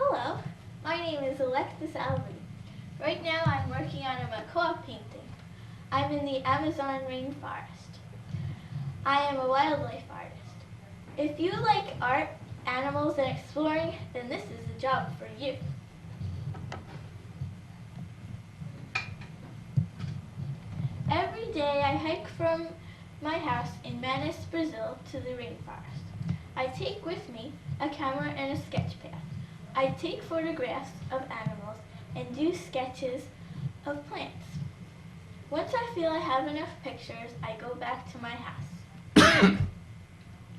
Hello, my name is Alexis. Right now I'm working on a macaw painting. I'm in the Amazon rainforest. I am a wildlife artist. If you like art, animals, and exploring, then this is the job for you. Every day I hike from my house in Manaus, Brazil to the rainforest. I take with me a camera and a sketch pad. I take photographs of animals and do sketches of plants. Once I feel I have enough pictures, I go back to my house.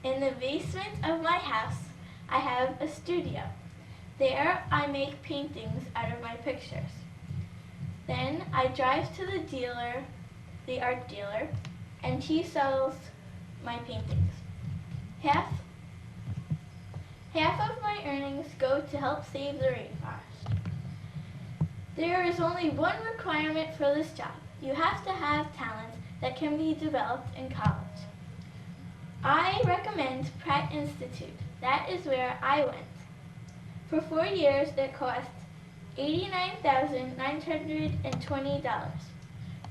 In the basement of my house, I have a studio. There I make paintings out of my pictures. Then I drive to the art dealer, and he sells my paintings. Half of my earnings go to help save the rainforest. There is only one requirement for this job. You have to have talent that can be developed in college. I recommend Pratt Institute. That is where I went. For 4 years, it cost $89,920.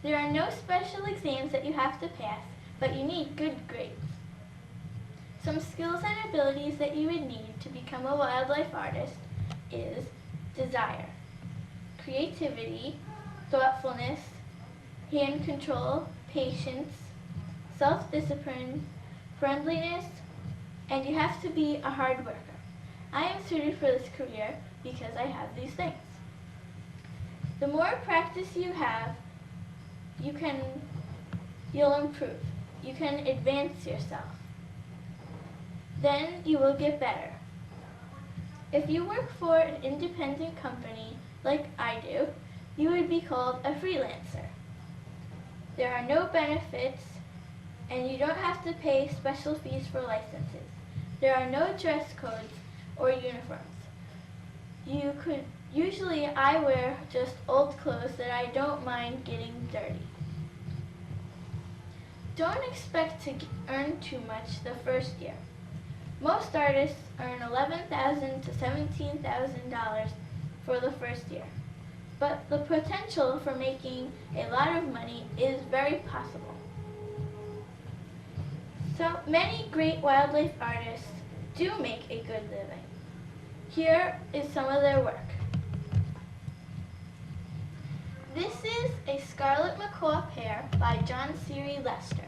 There are no special exams that you have to pass, but you need good grades. Some skills and abilities that you would need to become a wildlife artist is desire, creativity, thoughtfulness, hand control, patience, self-discipline, friendliness, and you have to be a hard worker. I am suited for this career because I have these things. The more practice you have, you'll improve. You can advance yourself. Then you will get better. If you work for an independent company like I do, you would be called a freelancer. There are no benefits, and you don't have to pay special fees for licenses. There are no dress codes or uniforms. Usually I wear just old clothes that I don't mind getting dirty. Don't expect to earn too much the first year. Most artists earn $11,000 to $17,000 for the first year, but the potential for making a lot of money is very possible. So many great wildlife artists do make a good living. Here is some of their work. This is a scarlet macaw pear by John Seary Lester.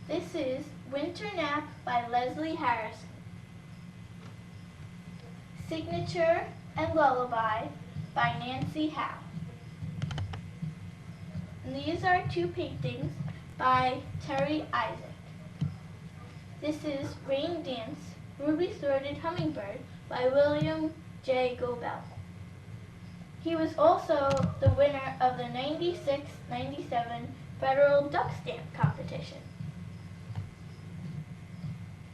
This is Winter Nap by Leslie Harrison. Signature and Lullaby by Nancy Howe. And these are two paintings by Terry Isaac. This is Rain Dance, Ruby-Throated Hummingbird by William J. Gobel. He was also the winner of the 96-97 Federal Duck Stamp Competition.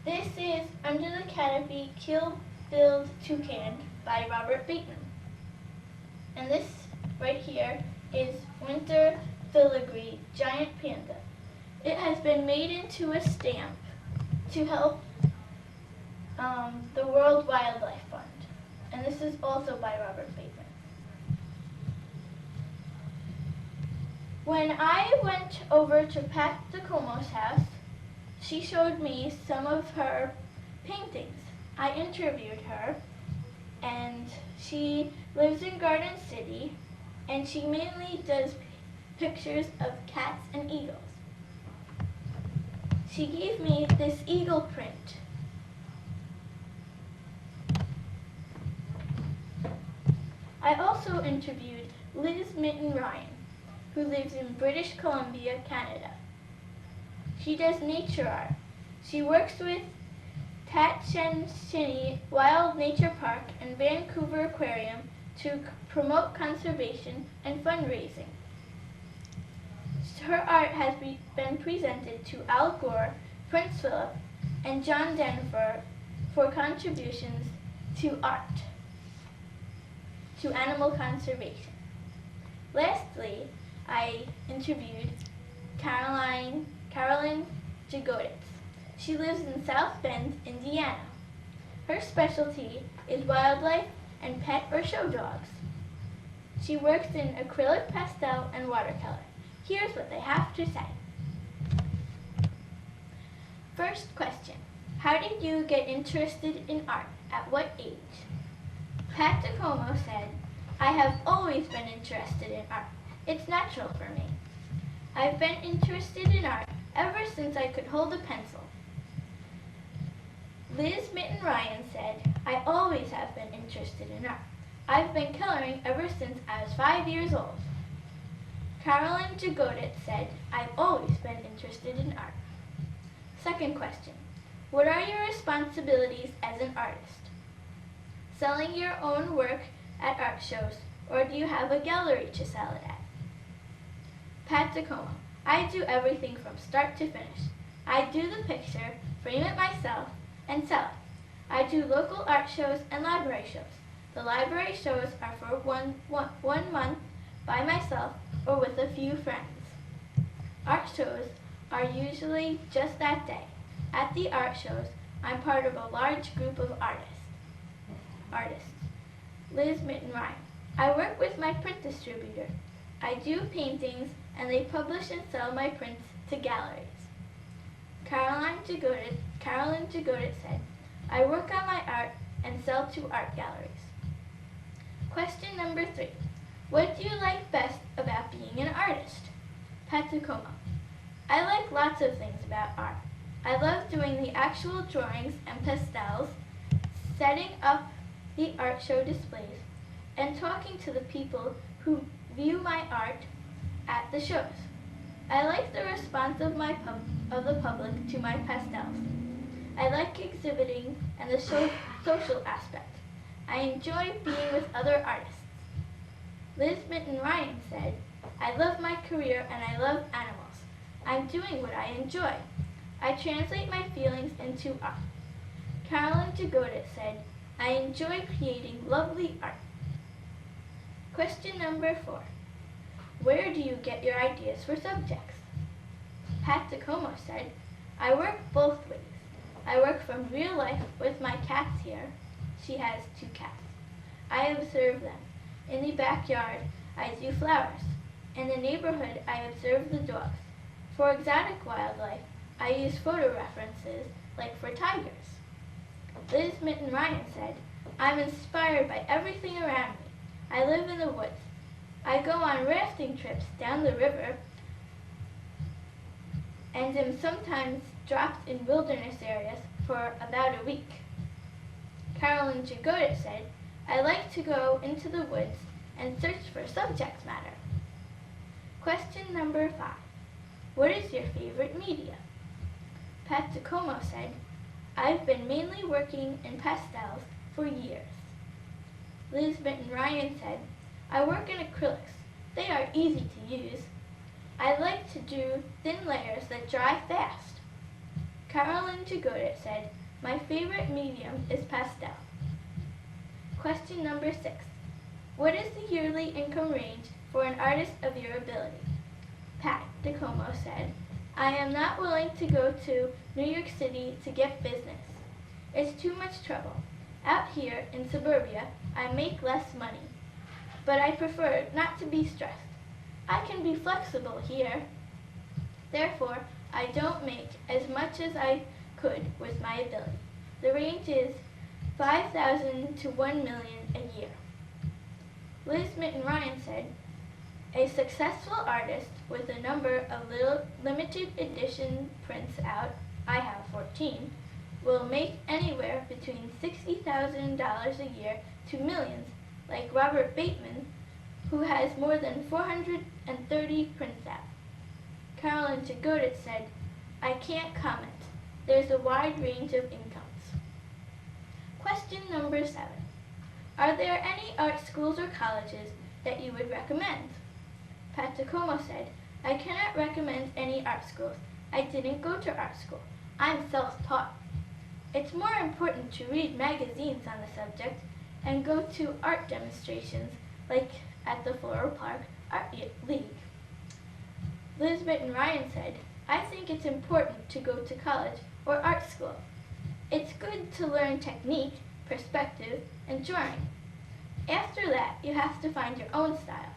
This is Under the Canopy, Keel-billed Toucan by Robert Bateman. And this right here is Winter Filigree Giant Panda. It has been made into a stamp to help the World Wildlife Fund. And this is also by Robert Bateman. When I went over to Pat DeComo's house, she showed me some of her paintings. I interviewed her, and she lives in Garden City, and she mainly does pictures of cats and eagles. She gave me this eagle print. I also interviewed Liz Mitten Ryan, who lives in British Columbia, Canada. She does nature art. She works with Tatshenshini Wild Nature Park and Vancouver Aquarium to promote conservation and fundraising. Her art has been presented to Al Gore, Prince Philip, and John Denver for contributions to art, to animal conservation. Lastly, I interviewed Carolyn Jagoditz. She lives in South Bend, Indiana. Her specialty is wildlife and pet or show dogs. She works in acrylic, pastel, and watercolor. Here's what they have to say. First question, how did you get interested in art? At what age? Pat DeComo said, I have always been interested in art. It's natural for me. I've been interested in art ever since I could hold a pencil. Liz Mitten Ryan said, I always have been interested in art. I've been coloring ever since I was 5 years old. Carolyn Jagodit said, I've always been interested in art. Second question, what are your responsibilities as an artist? Selling your own work at art shows, or do you have a gallery to sell it at? Pat DeComo, I do everything from start to finish. I do the picture, frame it myself, and sell it. I do local art shows and library shows. The library shows are for one month by myself or with a few friends. Art shows are usually just that day. At the art shows, I'm part of a large group of artists. Liz Mitten Ryan. I work with my print distributor. I do paintings and they publish and sell my prints to galleries. Carolyn Jagodit said, I work on my art and sell to art galleries. Question number 3. What do you like best about being an artist? Pat DeComo. I like lots of things about art. I love doing the actual drawings and pastels, setting up the art show displays, and talking to the people who view my art at the shows. I like the response of the public to my pastels. I like exhibiting and the social aspect. I enjoy being with other artists. Liz Mitten Ryan said, I love my career and I love animals. I'm doing what I enjoy. I translate my feelings into art. Carolyn Jagodit said, I enjoy creating lovely art. Question number 4. Where do you get your ideas for subjects? Pat DeComo said, I work both ways. I work from real life with my cats here. She has 2 cats. I observe them. In the backyard, I do flowers. In the neighborhood, I observe the dogs. For exotic wildlife, I use photo references, like for tigers. Liz Mitten Ryan said, I'm inspired by everything around me. I live in the woods. I go on rafting trips down the river and am sometimes dropped in wilderness areas for about a week. Carolyn Jagodit said, I like to go into the woods and search for subject matter. Question number 5. What is your favorite media? Pat DeComo said, I've been mainly working in pastels for years. Liz Mitten Ryan said, I work in acrylics. They are easy to use. I like to do thin layers that dry fast. Carolyn Jagodit said, my favorite medium is pastel. Question number 6. What is the yearly income range for an artist of your ability? Pat DeComo said, I am not willing to go to New York City to get business. It's too much trouble. Out here in suburbia, I make less money, but I prefer not to be stressed. I can be flexible here. Therefore, I don't make as much as I could with my ability. The range is $5,000 to $1 million a year. Liz Mitten Ryan said, a successful artist with a number of little limited edition prints out, I have 14, will make anywhere between $60,000 a year to millions, like Robert Bateman, who has more than 430 prints out. Carolyn Jagodit said, I can't comment. There's a wide range of incomes. Question number 7. Are there any art schools or colleges that you would recommend? Pat DeComo said, I cannot recommend any art schools. I didn't go to art school. I'm self-taught. It's more important to read magazines on the subject and go to art demonstrations like at the Floral Park Art League. Liz Mitten Ryan said, I think it's important to go to college or art school. It's good to learn technique, perspective, and drawing. After that, you have to find your own style.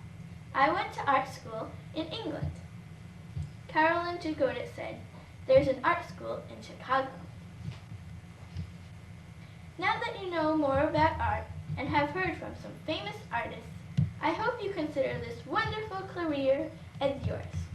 I went to art school in England. Carolyn Jagoda said, "There's an art school in Chicago." Now that you know more about art and have heard from some famous artists, I hope you consider this wonderful career as yours.